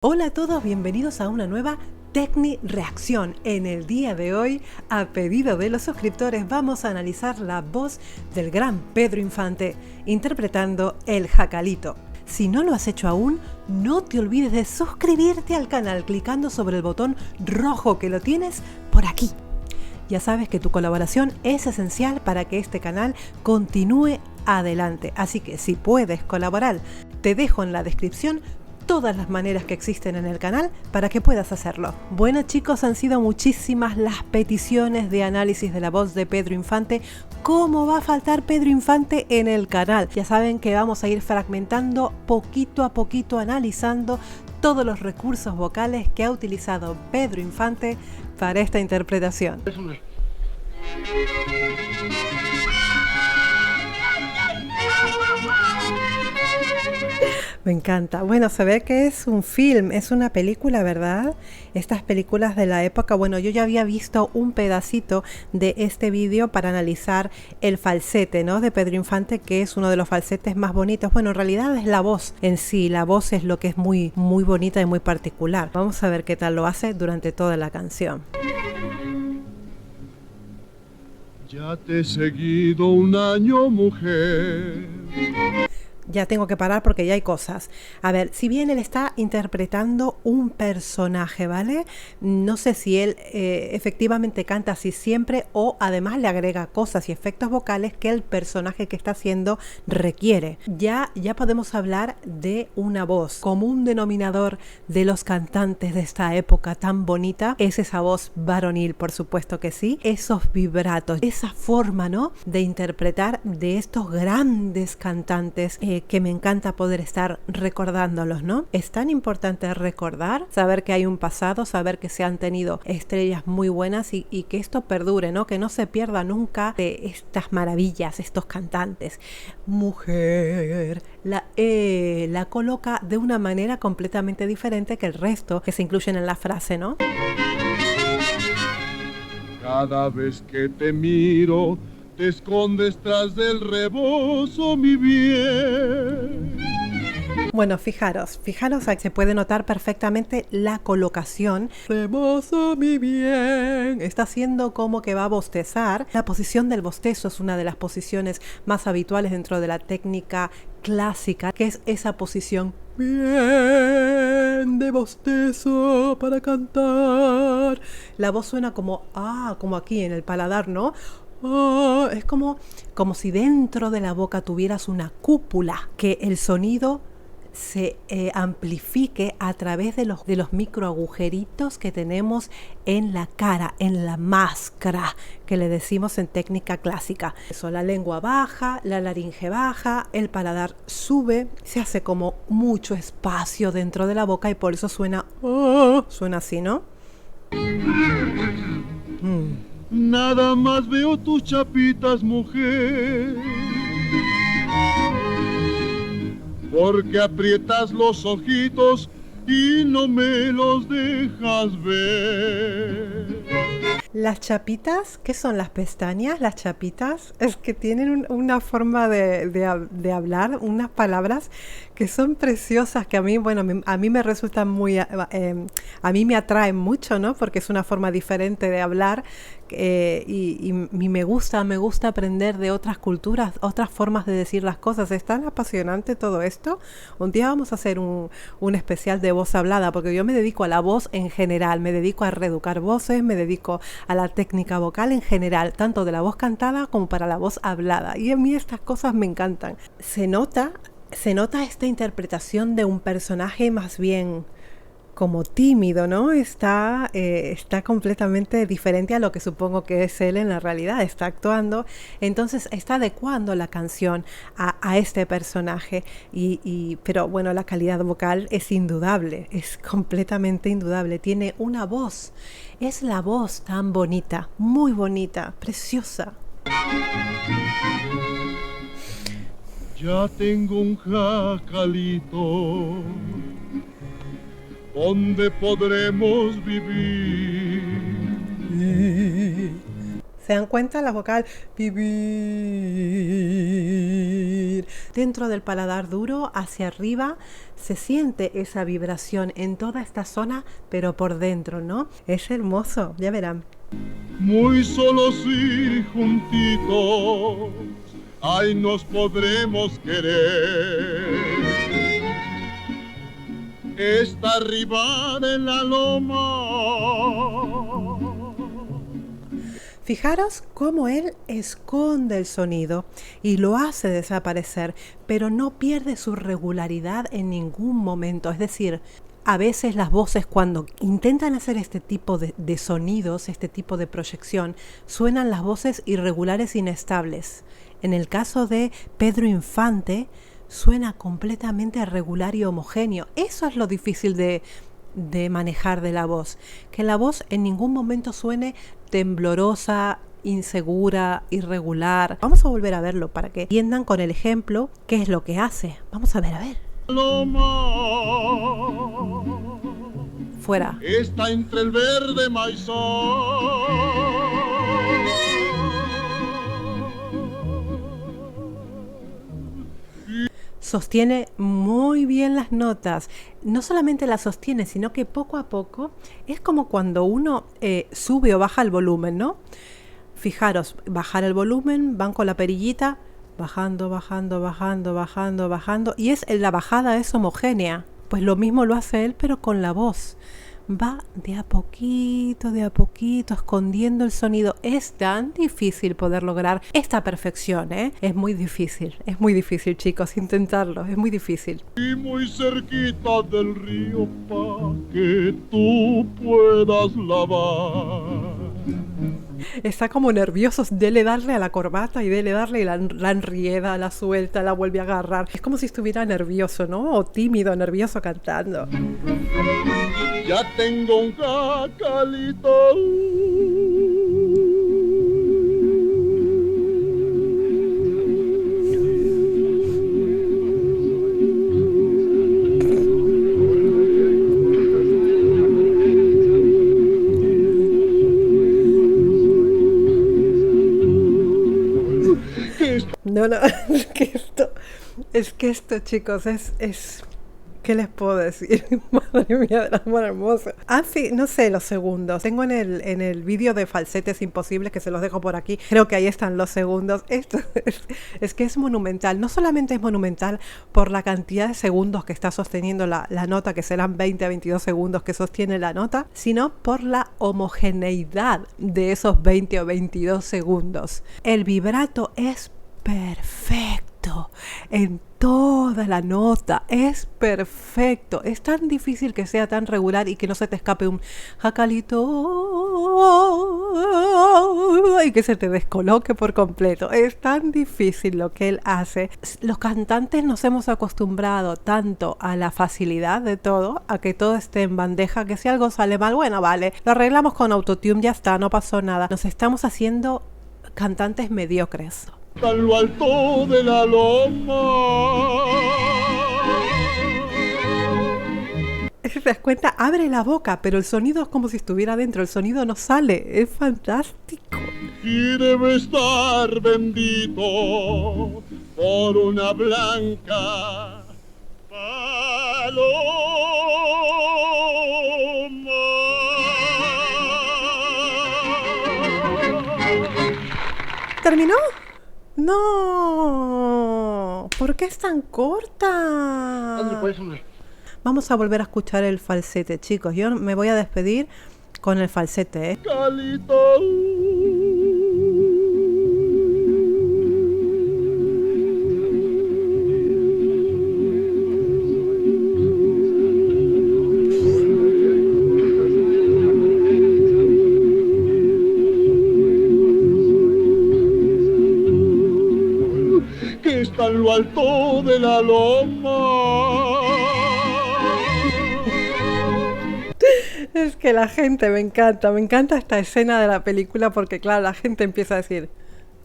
Hola a todos, bienvenidos a una nueva Tecni Reacción. En el día de hoy, a pedido de los suscriptores, vamos a analizar la voz del gran Pedro Infante interpretando El Jacalito. Si no lo has hecho aún, no te olvides de suscribirte al canal clicando sobre el botón rojo que lo tienes por aquí. Ya sabes que tu colaboración es esencial para que este canal continúe adelante, así que si puedes colaborar, te dejo en la descripción todas las maneras que existen en el canal para que puedas hacerlo. Bueno chicos, han sido muchísimas las peticiones de análisis de la voz de Pedro Infante. ¿Cómo va a faltar Pedro Infante en el canal? Ya saben que vamos a ir fragmentando poquito a poquito, analizando todos los recursos vocales que ha utilizado Pedro Infante para esta interpretación. Me encanta. Bueno, se ve que es un film, es una película, ¿verdad? Estas películas de la época, bueno, yo ya había visto un pedacito de este vídeo para analizar el falsete, ¿no? De Pedro Infante, que es uno de los falsetes más bonitos. Bueno, en realidad es la voz en sí, la voz es lo que es muy bonita y muy particular. Vamos a ver qué tal lo hace durante toda la canción. Ya te he seguido un año, mujer. Ya tengo que parar porque ya hay cosas. A ver, si bien él está interpretando un personaje, ¿vale? No sé si él efectivamente canta así siempre o además le agrega cosas y efectos vocales que el personaje que está haciendo requiere. Ya podemos hablar de una voz. Común denominador de los cantantes de esta época tan bonita es esa voz varonil, por supuesto que sí. Esos vibratos, esa forma, ¿no?, de interpretar de estos grandes cantantes que me encanta poder estar recordándolos, ¿no? Es tan importante recordar, saber que hay un pasado, saber que se han tenido estrellas muy buenas y que esto perdure, ¿no? Que no se pierda nunca de estas maravillas, estos cantantes. Mujer, la E la coloca de una manera completamente diferente que el resto que se incluyen en la frase, ¿no? Cada vez que te miro, te escondes tras del rebozo, mi bien. Bueno, fijaros, se puede notar perfectamente la colocación. Rebozo mi bien. Está haciendo como que va a bostezar. La posición del bostezo es una de las posiciones más habituales dentro de la técnica clásica, que es esa posición bien de bostezo para cantar. La voz suena como como aquí en el paladar, ¿no? Es como si dentro de la boca tuvieras una cúpula, que el sonido se amplifique a través de los micro agujeritos que tenemos en la cara, en la máscara, que le decimos en técnica clásica. Eso, la lengua baja, la laringe baja, el paladar sube, se hace como mucho espacio dentro de la boca y por eso suena así, ¿no? Nada más veo tus chapitas, mujer, porque aprietas los ojitos y no me los dejas ver. Las chapitas, ¿qué son las pestañas? Las chapitas es que tienen una forma de hablar, unas palabras que son preciosas, que a mí, bueno, a mí me resultan a mí me atraen mucho, ¿no? Porque es una forma diferente de hablar y me gusta aprender de otras culturas, otras formas de decir las cosas. Es tan apasionante todo esto. Un día vamos a hacer un especial de voz hablada, porque yo me dedico a la voz en general, me dedico a reeducar voces, me dedico a la técnica vocal en general, tanto de la voz cantada como para la voz hablada. Y a mí estas cosas me encantan. Se nota esta interpretación de un personaje más bien como tímido, ¿no? Está completamente diferente a lo que supongo que es él en la realidad, está actuando, entonces está adecuando la canción a este personaje, pero bueno, la calidad vocal es indudable, es completamente indudable, tiene una voz, es la voz tan bonita, muy bonita, preciosa. Ya tengo un jacalito donde podremos vivir. ¿Se dan cuenta? La vocal vivir. Dentro del paladar duro, hacia arriba, se siente esa vibración en toda esta zona, pero por dentro, ¿no? Es hermoso, ya verán. Muy solos y juntitos, ay, nos podremos querer. Está arriba de la loma. Fijaros cómo él esconde el sonido y lo hace desaparecer, pero no pierde su regularidad en ningún momento. Es decir, a veces las voces cuando intentan hacer este tipo de sonidos, este tipo de proyección, suenan las voces irregulares, inestables. En el caso de Pedro Infante, suena completamente regular y homogéneo. Eso es lo difícil de manejar de la voz, que la voz en ningún momento suene temblorosa, insegura, irregular. Vamos a volver a verlo para que entiendan con el ejemplo qué es lo que hace. Vamos a ver, Fuera. Está entre el verde maizal. Sostiene muy bien las notas. No solamente las sostiene, sino que poco a poco es como cuando uno sube o baja el volumen, ¿no? Fijaros, bajar el volumen, van con la perillita, bajando, bajando, bajando, bajando, bajando. Y la bajada es homogénea. Pues lo mismo lo hace él, pero con la voz. Va de a poquito, escondiendo el sonido. Es tan difícil poder lograr esta perfección, ¿eh? Es muy difícil, chicos, intentarlo, es muy difícil. Y muy cerquita del río pa' que tú puedas lavar. Está como nervioso, dele darle a la corbata y dele darle y la enrieda, la suelta, la vuelve a agarrar. Es como si estuviera nervioso, ¿no? O tímido, nervioso cantando. Ya tengo un jacalito. No, es que esto, chicos, es ¿qué les puedo decir? Madre mía del amor hermoso. No sé los segundos. Tengo en el vídeo de Falsetes Imposibles, que se los dejo por aquí. Creo que ahí están los segundos. Esto es que es monumental. No solamente es monumental por la cantidad de segundos que está sosteniendo la nota, que serán 20 a 22 segundos que sostiene la nota, sino por la homogeneidad de esos 20 o 22 segundos. El vibrato es perfecto en toda la nota, es perfecto. Es tan difícil que sea tan regular y que no se te escape un jacalito y que se te descoloque por completo. Es tan difícil lo que él hace. Los cantantes nos hemos acostumbrado tanto a la facilidad de todo, a que todo esté en bandeja, que si algo sale mal, bueno, vale, lo arreglamos con autotune, ya está, no pasó nada. Nos estamos haciendo cantantes mediocres. A lo alto de la loma. ¿Te das cuenta? Abre la boca, pero el sonido es como si estuviera dentro, el sonido no sale, es fantástico. Y debe estar bendito por una blanca paloma. ¿Terminó? No, ¿por qué es tan corta? Vamos a volver a escuchar el falsete, chicos. Yo me voy a despedir con el falsete, ¿eh? Calito. Que está en lo alto de la loma. Es que la gente me encanta esta escena de la película porque claro, la gente empieza a decir,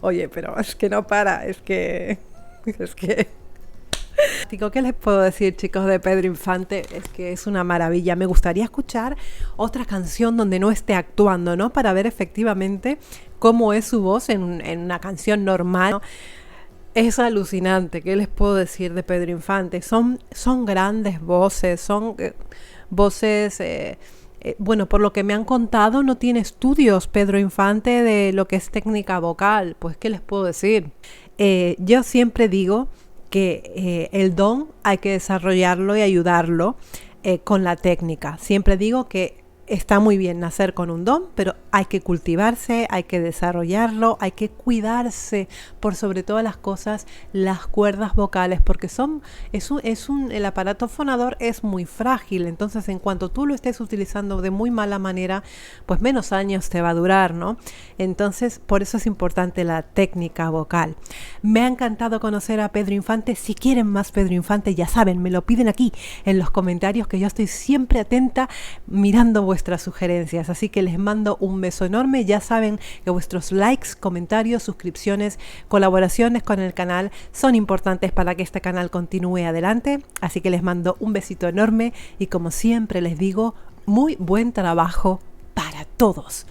oye, pero es que no para, es que Digo, ¿qué les puedo decir, chicos, de Pedro Infante? Es que es una maravilla. Me gustaría escuchar otra canción donde no esté actuando, ¿no? Para ver efectivamente cómo es su voz en una canción normal, ¿no? Es alucinante. ¿Qué les puedo decir de Pedro Infante? Son grandes voces, son voces... bueno, por lo que me han contado, no tiene estudios Pedro Infante de lo que es técnica vocal. Pues, ¿qué les puedo decir? Yo siempre digo que el don hay que desarrollarlo y ayudarlo con la técnica. Siempre digo que está muy bien nacer con un don, pero hay que cultivarse, hay que desarrollarlo, hay que cuidarse por sobre todas las cosas las cuerdas vocales, porque el aparato fonador es muy frágil, entonces en cuanto tú lo estés utilizando de muy mala manera, pues menos años te va a durar, ¿no? Entonces por eso es importante la técnica vocal. Me ha encantado conocer a Pedro Infante. Si quieren más Pedro Infante, ya saben, me lo piden aquí en los comentarios, que yo estoy siempre atenta mirando vuestras sugerencias, así que les mando un beso enorme. Ya saben que vuestros likes, comentarios, suscripciones, colaboraciones con el canal son importantes para que este canal continúe adelante, así que les mando un besito enorme y, como siempre les digo, muy buen trabajo para todos.